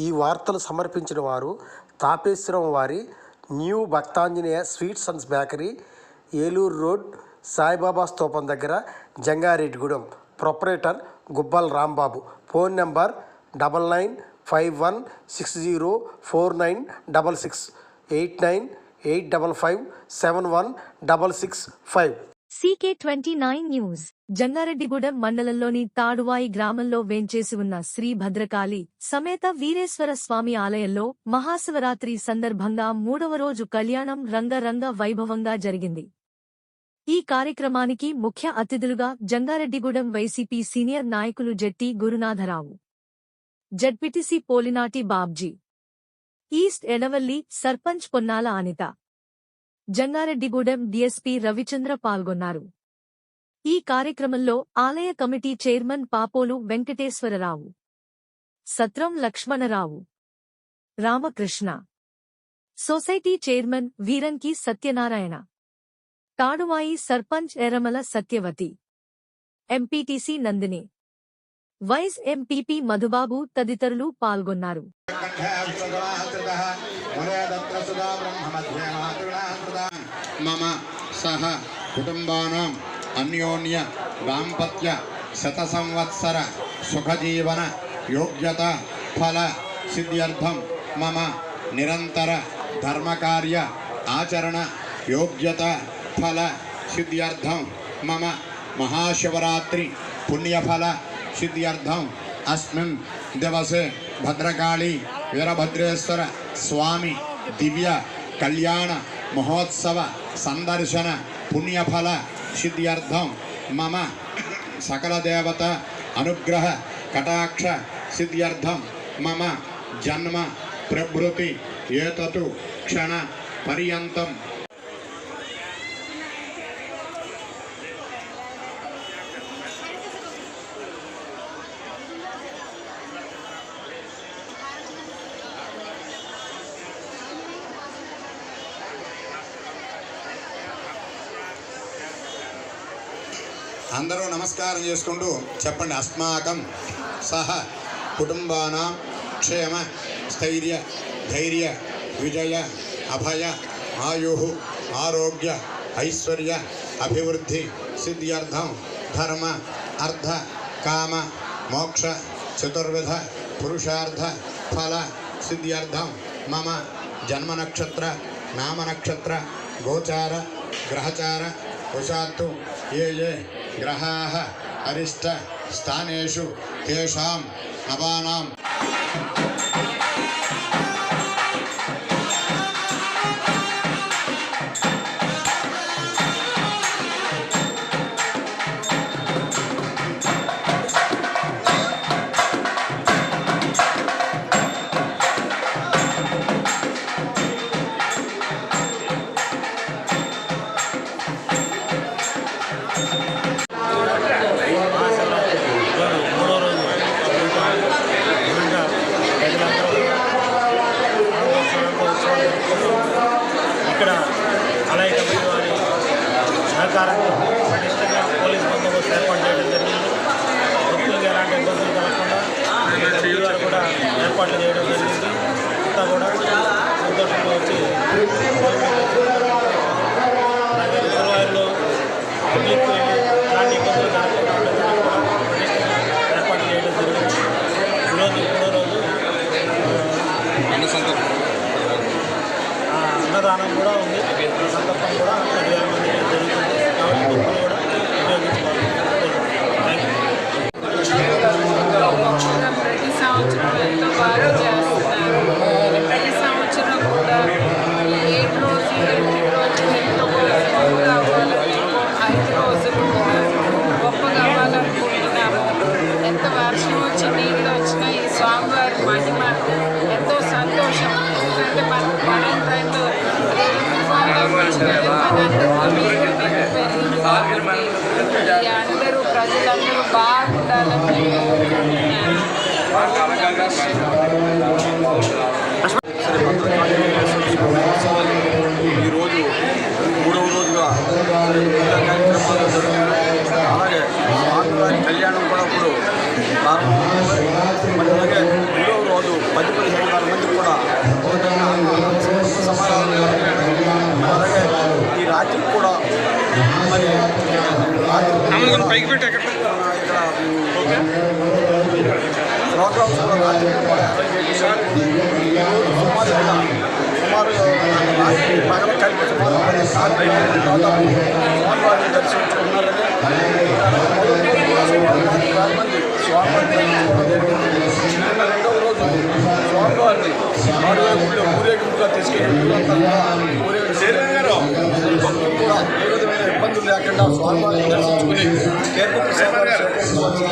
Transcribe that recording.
ఈ వార్తలు సమర్పించిన వారు తాపేశ్వరం వారి new Bhaktanjaneya sweets and bakery, Eluru road, Saibaba స్తూపం దగ్గర, Jangareddygudem. Proprietor Gubbal Rambabu. Phone number 9951604966 8985571665. CK29 news. Jangareddygudem మండలంలోని తాడువాయి గ్రామంలో వేంచేసి ఉన్న శ్రీ భద్రకాళి సమేత వీరేశ్వర స్వామి ఆలయంలో మహాశివరాత్రి సందర్భంగా 3వ రోజు కళ్యాణం రంగరంగ వైభవంగా జరిగింది. ఈ కార్యక్రమానికి ముఖ్య అతిథులుగా జంగారెడ్డిగూడెం వైసీపీ సీనియర్ నాయకులు Jetti Gurunatharao, ZPTC Polinati Babji, east Edavalli sarpanch Ponnala Anitha, Jangareddygudem DSP Ravichandra పాల్గొన్నారు. ఈ కార్యక్రమంలో ఆలయ committee chairman Papolu Venkateswararao, Satram Lakshmanarao, Ramakrishna, society chairman Veeranki Satyanarayana, Taduvai sarpanch Erramala Satyavathi, MPTC Nandini, vice MPP Madhubabu తదితరులు పాల్గొన్నారు. మమ సహ కుటుంబానాం అన్యోన్య దాంపత్య శత సంవత్సర సుఖజీవన యోగ్యత ఫల సిద్ధ్యర్థం మమ నిరంతర ధర్మకార్య ఆచరణ యోగ్యత ఫల సిద్ధ్యర్థం మమ మహాశివరాత్రి పుణ్యఫల సిద్ధ్యర్థం అస్మిన్ దివసే భద్రకాళి వీరభద్రేశ్వర స్వామి దివ్య కళ్యాణ మహోత్సవ సందర్శన పుణ్యఫల సిద్ధ్యర్థం మమ సకల దేవత అనుగ్రహ కటాక్ష సిద్ధ్యర్థం మమ జన్మ ప్రభృతి ఏతతు క్షణ పర్యంతం. అందరూ నమస్కారం చేసుకుంటూ చెప్పండి. అస్మాకం సహ కుటుంబానాం క్షేమ స్థైర్య ధైర్య విజయ అభయ ఆయు ఆరోగ్య ఐశ్వర్య అభివృద్ధి సిద్ధ్యర్థం ధర్మ అర్థ కామ మోక్ష చతుర్విధ పురుషార్థ ఫల సిద్ధ్యర్థం మమ జన్మ నక్షత్ర నామ నక్షత్ర గోచార గ్రహచార వశాత్తు ఏ ఏ గ్రహాః అరిష్ట స్థానేషు తేషాం నవానాం ఇక్కడ ఆలయ కమిటీ వారి సహకారంతో పటిష్టంగా పోలీస్ బందోబస్తు ఏర్పాటు చేయడం జరిగింది. భక్తులకు ఎలాంటి ఇబ్బందులు కలగకుండా వారు కూడా ఏర్పాట్లు చేయడం జరిగింది. అంతా కూడా సంతోషంగా వచ్చి అలాగే రిజర్వాయర్లో పబ్లిక్ వెళ్ళి ఎలాంటి ఇబ్బందులు కలగకుండా ఉండడానికి కూడా పటిష్టంగా ఏర్పాట్లు చేయడం జరిగింది. ఈరోజు 3వ రోజు అన్నదానం కూడా ఉంది. సందర్భం కూడా 10,000 మంది జరుగుతుంది. కాబట్టి భక్తులు కూడా ఉపయోగించుకోవాలి. ప్రతి సంవత్సరం ఎంతో బాగా చేస్తున్నారు. ప్రతి సంవత్సరం కూడా 7 రోజులు 8 రోజులు ఎంతో గొప్పగా అవ్వాలని 5 రోజులు కూడా గొప్పగా అవ్వాలనుకుంటున్నాము. ఎంత వర్షం వచ్చి నీళ్ళు వచ్చినా ఈ స్వామివారి మహిమ ఎంతో సంతోషం. ఎందుకంటే మనం పడిన టైంలో అందరూ ప్రజలందరూ బాగుండాలని ఈరోజు 3వ రోజుగా కార్యక్రమాలు జరుగుతున్నాయి. అలాగే స్వామివారి కళ్యాణం కూడా ఇప్పుడు ప్రారంభం. అలాగే 3వ రోజు 10-15 పైకి పెట్టి ఇక్కడ ప్రోగ్రామ్స్ కూడా రాత్రి సుమారు పగల కలిపి సుమారు 10 సార్లు స్వామివారిని దర్శించుకున్నారని స్వామివారి రెండవ రోజు స్వామివారిని ఆడువేగుడిలో ఊరేగింపుగా తీసుకెళ్ళి భక్తులు కూడా ఏ విధమైన ఇబ్బందులు లేకుండా స్వామివారిని దర్శించుకుని తీర్థ ప్రసాదాలు సేకరించవచ్చు.